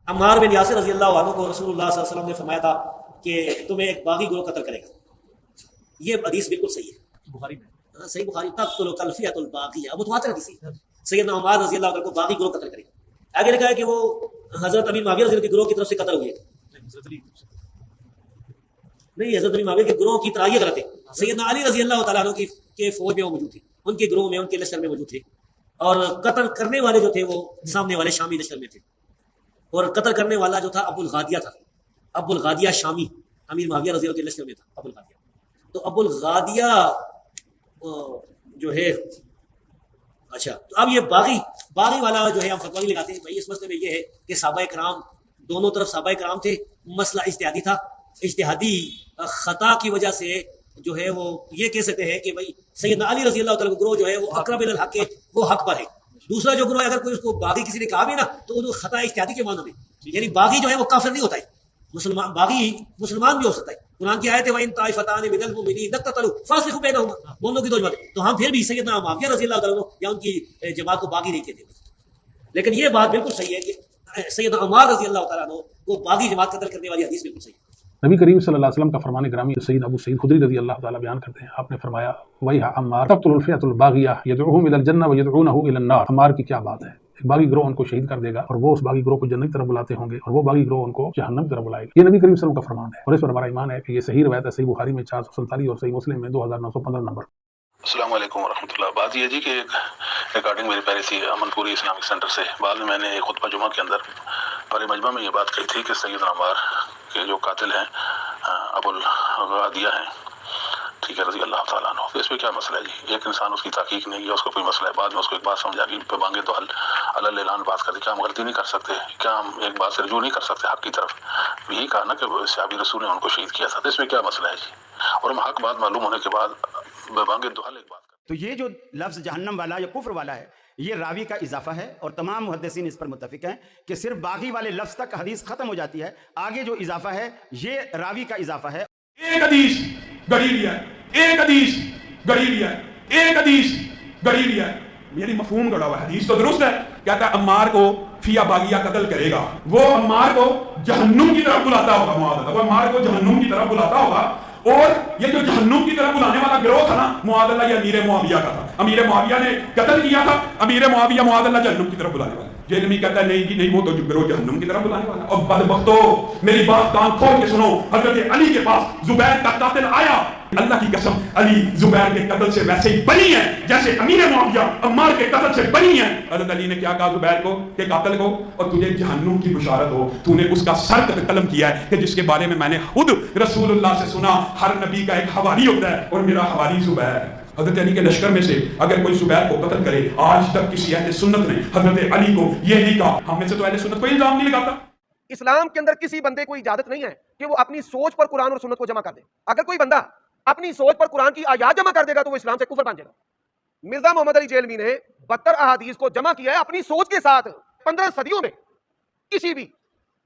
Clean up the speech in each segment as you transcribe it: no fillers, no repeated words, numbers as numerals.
عمار بن یاسر رضی اللہ عنہ کو رسول اللہ صلی اللہ علیہ وسلم نے فرمایا تھا کہ تمہیں ایک باغی گروہ قتل کرے گا. یہ حدیث بالکل صحیح ہے, بخاری میں صحیح بخاری. تقتل کلفیۃ الباغیہ, متواتر حدیث ہے. سیدنا عمار رضی اللہ عنہ کو باغی گروہ قتل کرے گا. آگے لکھا ہے کہ وہ حضرت امیر معاویہ رضی اللہ کے گروہ کی طرف سے قتل ہوئے تھے. نہیں, حضرت امیر معاویہ کے گروہ کی طرح یہ غلط ہے. سیدنا علی رضی اللہ تعالیٰ عنہ کے فوج میں وہ موجود تھے, ان کے گروہ میں, ان کے لشکر میں موجود تھے, اور قتل کرنے والے جو تھے وہ سامنے والے شامی لشکر میں تھے. اور قتل کرنے والا جو تھا ابو الغادیہ تھا. ابو الغادیہ شامی امیر معاویہ رضی اللہ کے لشکر میں تھا ابو الغادیہ. تو ابو الغادیہ جو ہے, اچھا, تو اب یہ باغی والا جو ہے ہم فتوی لگاتے ہیں بھائی اس مسئلے میں یہ ہے کہ صحابہ کرام دونوں طرف صحابہ کرام تھے, مسئلہ اجتہادی تھا. اجتہادی خطا کی وجہ سے جو ہے وہ یہ کہہ سکتے ہیں کہ بھائی سیدنا علی رضی اللہ تعالیٰ کا گروہ جو ہے وہ اقرب الی الحق ہے, وہ حق پر ہے. دوسرا جو گروہ ہے اگر کوئی اس کو باغی کسی نے کہا بھی نا تو وہ خطا اجتہادی کے معنی میں, یعنی باغی جو ہے وہ کافر نہیں ہوتا ہے, باغی مسلمان بھی ہو سکتا ہے. قرآن کی آیت ہے وَإِن طَائِفَتَانِ مِنَ الْمُؤْمِنِينَ اقْتَتَلُوا فَأَصْلِحُوا بَيْنَهُمَا, دونوں کی دو جماعتیں. تو ہم پھر بھی سیدنا معاویہ رضی اللہ تعالیٰ یا ان کی جماعت کو باغی نہیں کہتے. لیکن یہ بات بالکل صحیح ہے کہ سیدنا عمار رضی اللہ تعالیٰ کو باغی جماعت قتل کرنے والی حدیث بالکل صحیح ہے. نبی کریم صلی اللہ علیہ وسلم کا فرمان گرامی سید ابو سعید خدری رضی اللہ تعالیٰ بیان کرتے ہیں, آپ نے فرمایا وَيْحَ عمار تقتل الفئة الباغیہ يدعوهم الى الجنہ ويدعونه الى النار. عمار کی کیا بات ہے, ایک باغی گروہ ان کو شہید کر دے گا اور وہ اس باغی گروہ کو جنت کی طرف بلاتے ہوں گے, اور وہ باغی گروہ ان کو جہنم کی طرف بلائے گا. یہ نبی کریم صلی اللہ علیہ وسلم کا فرمان ہے, اور اس پر ہمارا ایمان ہے کہ یہ صحیح روایت ہے. صحیح بخاری میں 447 اور صحیح مسلم میں 2915 نمبر. السلام علیکم ورحمۃ اللہ. بات یہ جی کہ ریکارڈنگ میری پہلے تھی امن پوری اسلامک سینٹر سے. بعد میں نے خطبہ جمعہ کے اندر بڑے مجمع میں یہ بات کہی تھی کہ سیدنا عمار کے جو قاتل ہیں ابو الغادیہ ہیں, ٹھیک ہے, رضی اللہ تعالیٰ عنہ. تو اس پہ کیا مسئلہ ہے جی؟ ایک انسان اس کی تحقیق نہیں ہے, اس کو کوئی مسئلہ ہے, بعد میں اس کو ایک بات سمجھا کہ پہ مانگے تو حل اللہ اعلان بات کر دی. کیا ہم غلطی نہیں کر سکتے؟ کیا ہم ایک بات سے رجوع نہیں کر سکتے حق کی طرف؟ یہی کہا نا کہ صحابی رسول نے ان کو شہید کیا تھا. تو اس میں کیا مسئلہ ہے جی؟ اور ہم حق بات معلوم ہونے کے بعد بے مانگے تو حل ایک بات. تو یہ جو لفظ جہنم والا یا کفر والا ہے یہ راوی کا اضافہ ہے, اور تمام محدثین اس پر متفق ہیں کہ صرف باغی والے لفظ تک حدیث ختم ہو جاتی ہے. آگے جو اضافہ ہے یہ راوی کا اضافہ ہے. ایک حدیث گڑھی لیا, ایک حدیث گڑھی لیا, ایک حدیث گڑھی لیا, یعنی مفہوم گڑا ہوا ہے. حدیث تو درست ہے, کہتا ہے عمار کو فیا باغیہ قتل کرے گا, وہ عمار کو جہنم کی طرف بلاتا ہوگا. معاذ اللہ, وہ عمار کو جہنم کی طرف بلاتا ہوگا. اور یہ جو جہنم کی طرف بلانے والا گروہ تھا نا معاذ اللہ, یہ امیر معاویہ کا تھا. امیر معاویہ نے قتل کیا تھا. امیر معاویہ معاذ اللہ جہنم کی طرف بلانے والا. یہ نبی کہتا ہے نہیں جی نہیں, وہ تو گروہ جہنم کی طرف بلانے والا. اور بدبختو میری بات کان کھول کے سنو, حضرت علی کے پاس زبیر کا قاتل آیا. اللہ کی قسم علی زبیر کے قتل سے ویسے ہی بنی ہے جیسے امیر معاویہ عمار کے قتل سے بنی ہے. حضرت علی نے کیا کہا زبیر کو کہ قاتل کو, اور تجھے جہنم کی بشارت ہو, تو نے اس کا سر قلم کیا ہے کہ جس کے بارے میں نے خود رسول اللہ سے سنا ہر نبی کا ایک حواری ہوتا ہے, اور میرا حواری زبیر ہے. حضرت علی کے لشکر میں سے اگر کوئی زبیر کو قتل کرے, آج تک کسی اہل سنت نے حضرت علی کو یہ نہیں کہا. ہم میں سے تو اہل سنت کوئی الزام نہیں لگاتا. اسلام کے اندر کسی بندے کو اجازت نہیں ہے کہ وہ اپنی سوچ پر قرآن اور سنت کو جمع کر دے. اگر کوئی بندہ اپنی سوچ پر قرآن کی آیات جمع کر دے گا تو وہ اسلام سے کفر بن جائے گا. مرزا محمد علی جیلوی نے 72 احادیث کو جمع کیا ہے اپنی سوچ کے ساتھ. 15 صدیوں میں کسی بھی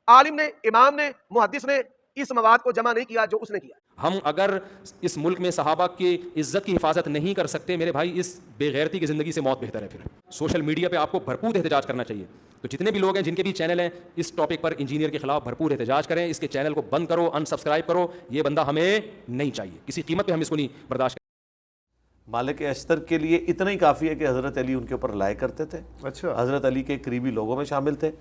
عالم نے, امام نے, محدث نے اس مواد کو جمع نہیں کیا جو اس نے کیا. ہم اگر اس ملک میں صحابہ کی عزت کی حفاظت نہیں کر سکتے میرے بھائی, اس بے غیرتی کی زندگی سے موت بہتر ہے. پھر سوشل میڈیا پہ آپ کو بھرپور احتجاج کرنا چاہیے. تو جتنے بھی لوگ ہیں جن کے بھی چینل ہیں اس ٹاپک پر انجینئر کے خلاف بھرپور احتجاج کریں. اس کے چینل کو بند کرو, ان سبسکرائب کرو. یہ بندہ ہمیں نہیں چاہیے, کسی قیمت پہ ہم اس کو نہیں برداشت کریں. مالک اشتر کے لیے اتنا ہی کافی ہے کہ حضرت علی ان کے اوپر لائے کرتے تھے. اچھا, حضرت علی کے قریبی لوگوں میں شامل تھے,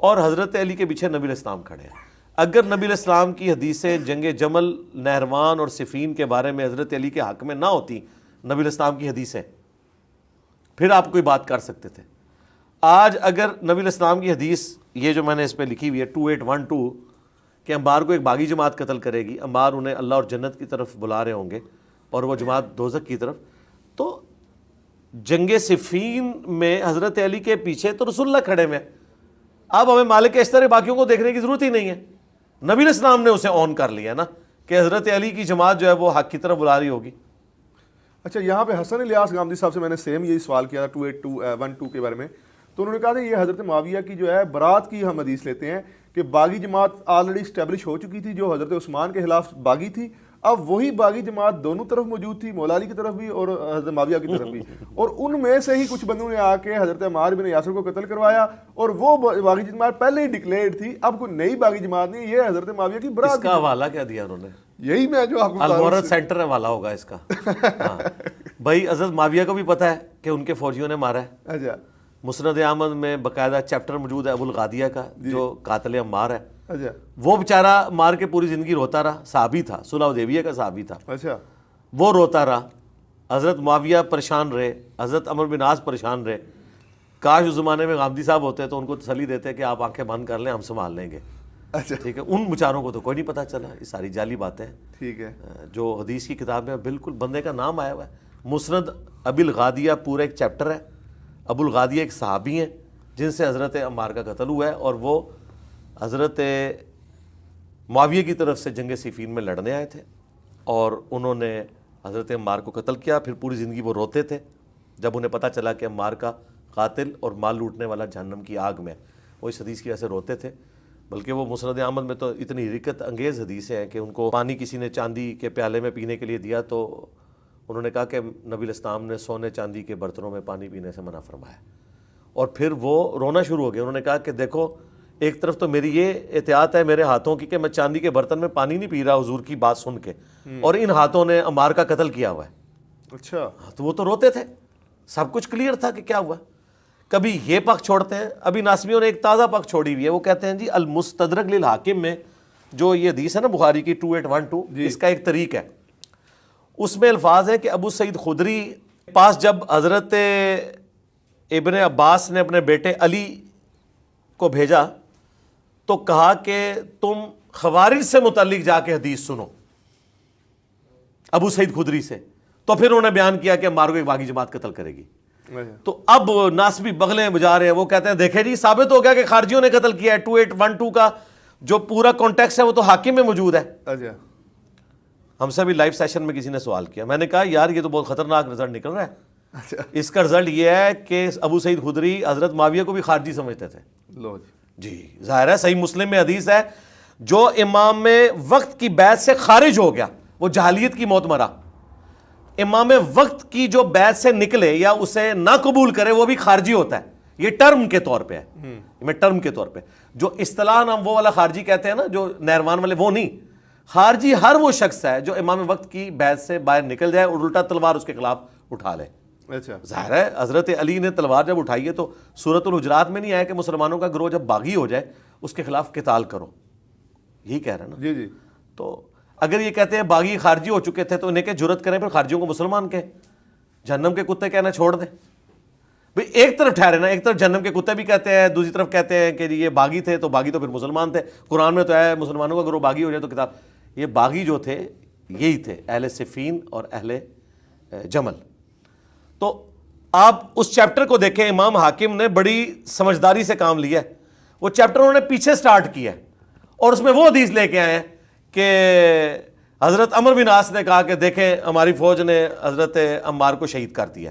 اور حضرت علی کے پیچھے نبی الاسلام کھڑے ہیں. اگر نبی الاسلام کی حدیثیں جنگ جمل, نہروان اور صفین کے بارے میں حضرت علی کے حق میں نہ ہوتی, نبی الاسلام کی حدیثیں, پھر آپ کوئی بات کر سکتے تھے. آج اگر نبی الاسلام کی حدیث یہ جو میں نے اس پہ لکھی ہوئی ہے 2812 کہ عمار کو ایک باغی جماعت قتل کرے گی, عمار انہیں اللہ اور جنت کی طرف بلا رہے ہوں گے اور وہ جماعت دوزخ کی طرف, تو جنگ صفین میں حضرت علی کے پیچھے تو رسول اللہ کھڑے ہوئے. اب ہمیں مالک اشتر باقیوں کو دیکھنے کی ضرورت ہی نہیں ہے. نبی الاسلام نے اسے آن کر لیا نا کہ حضرت علی کی جماعت جو ہے وہ حق کی طرف بلا رہی ہوگی. اچھا, یہاں پہ حسن الیاس گامدی صاحب سے میں نے سیم یہی سوال کیا تھا 2812 کے بارے میں, تو انہوں نے کہا تھا یہ حضرت معاویہ کی جو ہے برات کی ہم حدیث لیتے ہیں کہ باغی جماعت آلریڈی اسٹیبلش ہو چکی تھی جو حضرت عثمان کے خلاف باغی تھی, اب وہی باغی جماعت دونوں طرف موجود تھی، مولا علی کی طرف بھی اور حضرت معاویہ کی طرف بھی، اور ان میں سے ہی کچھ بندوں نے آ کے حضرت عمار بن یاسر کو قتل کروایا، اور وہ باغی جماعت پہلے ہی ڈکلیئرڈ تھی، اب کوئی نئی باغی جماعت نہیں، یہ حضرت معاویہ کی برات۔ اس کا حوالہ کیا دیا انہوں نے؟ یہی میں جو آپ کو المورد سینٹر حوالہ ہوگا اس کا۔ بھائی حضرت معاویہ کو بھی پتہ ہے کہ ان کے فوجیوں نے مارا ہے۔ اچھا، مسند احمد میں باقاعدہ چیپٹر موجود ہے ابو الغادیہ کا جو قاتل عمار ہے، اچھا، وہ بیچارہ مار کے پوری زندگی روتا رہا، صحابی تھا، صلح حدیبیہ کا صحابی تھا، اچھا، وہ روتا رہا، حضرت معاویہ پریشان رہے، حضرت عمر بن عاص پریشان رہے۔ کاش اس زمانے میں غامدی صاحب ہوتے تو ان کو تسلی دیتے کہ آپ آنکھیں بند کر لیں، ہم سنبھال لیں گے۔ اچھا، ٹھیک ہے، ان بیچاروں کو تو کوئی نہیں پتہ چلا، یہ ساری جعلی باتیں ٹھیک ہے، جو حدیث کی کتاب میں بالکل بندے کا نام آیا ہوا ہے۔ مسند ابی الغادیہ پورا ایک چیپٹر ہے۔ ابو الغادیہ ایک صحابی ہیں جن سے حضرت عمار کا قتل ہوا ہے، اور وہ حضرت معاویہ کی طرف سے جنگ صفین میں لڑنے آئے تھے، اور انہوں نے حضرت عمار کو قتل کیا۔ پھر پوری زندگی وہ روتے تھے جب انہیں پتہ چلا کہ عمار کا قاتل اور مال لوٹنے والا جہنم کی آگ میں، وہ اس حدیث کی وجہ سے روتے تھے۔ بلکہ وہ مسند احمد میں تو اتنی حرکت انگیز حدیثیں ہیں کہ ان کو پانی کسی نے چاندی کے پیالے میں پینے کے لیے دیا تو انہوں نے کہا کہ نبی الاسلام نے سونے چاندی کے برتنوں میں پانی پینے سے منع فرمایا، اور پھر وہ رونا شروع ہو گیا۔ انہوں نے کہا کہ دیکھو، ایک طرف تو میری یہ احتیاط ہے میرے ہاتھوں کی کہ میں چاندی کے برتن میں پانی نہیں پی رہا حضور کی بات سن کے، اور ان ہاتھوں نے عمار کا قتل کیا ہوا ہے۔ اچھا، تو وہ تو روتے تھے، سب کچھ کلیئر تھا کہ کیا ہوا۔ کبھی یہ پک چھوڑتے ہیں، ابھی ناسمیوں نے ایک تازہ پک چھوڑی ہوئی ہے، وہ کہتے ہیں جی المستدرک للحاکم میں جو یہ حدیث ہے نا بخاری کی 2812، اس کا ایک طریق ہے، اس میں الفاظ ہیں کہ ابو سعید خدری پاس جب حضرت ابن عباس نے اپنے بیٹے علی کو بھیجا تو کہا کہ تم خوارج سے متعلق جا کے حدیث سنو ابو سعید خدری سے، تو پھر انہوں نے بیان کیا کہ عمار کو ایک باغی جماعت قتل کرے گی۔ تو اب ناسبی بغلیں بجا رہے ہیں، وہ کہتے ہیں دیکھیں جی ثابت ہو گیا کہ خارجیوں نے قتل کیا ہے۔ 2812 کا جو پورا کانٹیکسٹ ہے وہ تو حاکم میں موجود ہے۔ اچھا، ہم سے بھی لائیو سیشن میں کسی نے سوال کیا، میں نے کہا یار یہ تو بہت خطرناک رزلٹ نکل رہا ہے۔ اس کا رزلٹ یہ ہے کہ ابو سعید خدری حضرت معاویہ کو بھی خارجی سمجھتے تھے۔ لو جی ظاہر ہے، صحیح مسلم میں حدیث ہے جو امام وقت کی بیعت سے خارج ہو گیا وہ جہالیت کی موت مرا، امام وقت کی جو بیعت سے نکلے یا اسے نہ قبول کرے وہ بھی خارجی ہوتا ہے۔ یہ ٹرم کے طور پہ ہے، میں ٹرم کے طور پہ، جو اصطلاح ہم وہ والا خارجی کہتے ہیں نا جو نیروان والے، وہ نہیں۔ خارجی ہر وہ شخص ہے جو امام وقت کی بیعت سے باہر نکل جائے اور الٹا تلوار اس کے خلاف اٹھا لے۔ اچھا، ظاہر ہے حضرت علی نے تلوار جب اٹھائی ہے تو سورۃ الحجرات میں نہیں آیا کہ مسلمانوں کا گروہ جب باغی ہو جائے اس کے خلاف قتال کرو، یہی کہہ رہے ہیں نا۔ جی جی، تو اگر یہ کہتے ہیں باغی خارجی ہو چکے تھے تو انہیں کہ جرت کریں پھر خارجیوں کو مسلمان کہیں، جہنم کے کتے کہنا چھوڑ دیں۔ بھئی ایک طرف ٹھہرے نا، ایک طرف جہنم کے کتے بھی کہتے ہیں، دوسری طرف کہتے ہیں کہ یہ باغی تھے تو باغی تو پھر مسلمان تھے، قرآن میں تو ہے مسلمانوں کا گروہ باغی ہو جائے تو کتاب۔ یہ باغی جو تھے یہی تھے، اہل صفین اور اہل جمل۔ تو آپ اس چیپٹر کو دیکھیں، امام حاکم نے بڑی سمجھداری سے کام لیا ہے۔ وہ چیپٹر انہوں نے پیچھے سٹارٹ کیا ہے اور اس میں وہ حدیث لے کے آئے ہیں کہ حضرت عمر بن عاص نے کہا کہ دیکھیں ہماری فوج نے حضرت عمار کو شہید کر دیا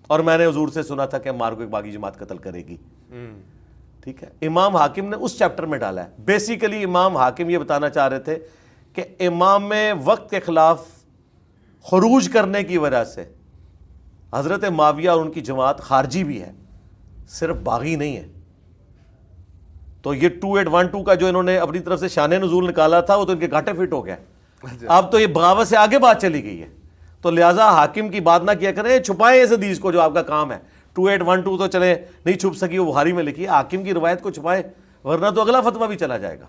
اور میں نے حضور سے سنا تھا کہ عمار کو ایک باغی جماعت قتل کرے گی۔ ٹھیک ہے، امام حاکم نے اس چیپٹر میں ڈالا ہے۔ بیسیکلی امام حاکم یہ بتانا چاہ رہے تھے کہ امام وقت کے خلاف خروج کرنے کی وجہ سے حضرت معاویہ اور ان کی جماعت خارجی بھی ہے، صرف باغی نہیں ہے۔ تو یہ 2812 کا جو انہوں نے اپنی طرف سے شان نزول نکالا تھا وہ تو ان کے گھاٹے فٹ ہو گیا۔ اب تو یہ بغاوت سے آگے بات چلی گئی ہے، تو لہٰذا حاکم کی بات نہ کیا کریں، چھپائیں اس حدیث کو جو آپ کا کام ہے۔ 2812 تو چلے نہیں چھپ سکی، وہ بخاری میں لکھی ہے، حاکم کی روایت کو چھپائیں ورنہ تو اگلا فتویٰ بھی چلا جائے گا۔